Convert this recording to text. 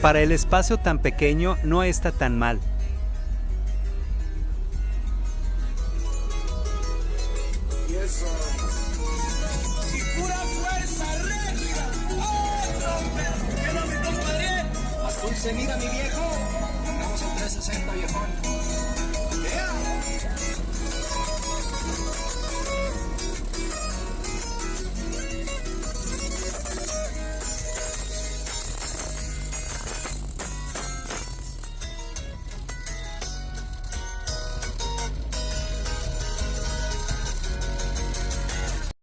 Para el espacio tan pequeño no está tan mal. Y eso. Y pura fuerza rígida. ¡Oh, no, mi compadre! Azul se mira, mi viejo. Andamos en 360, viejón.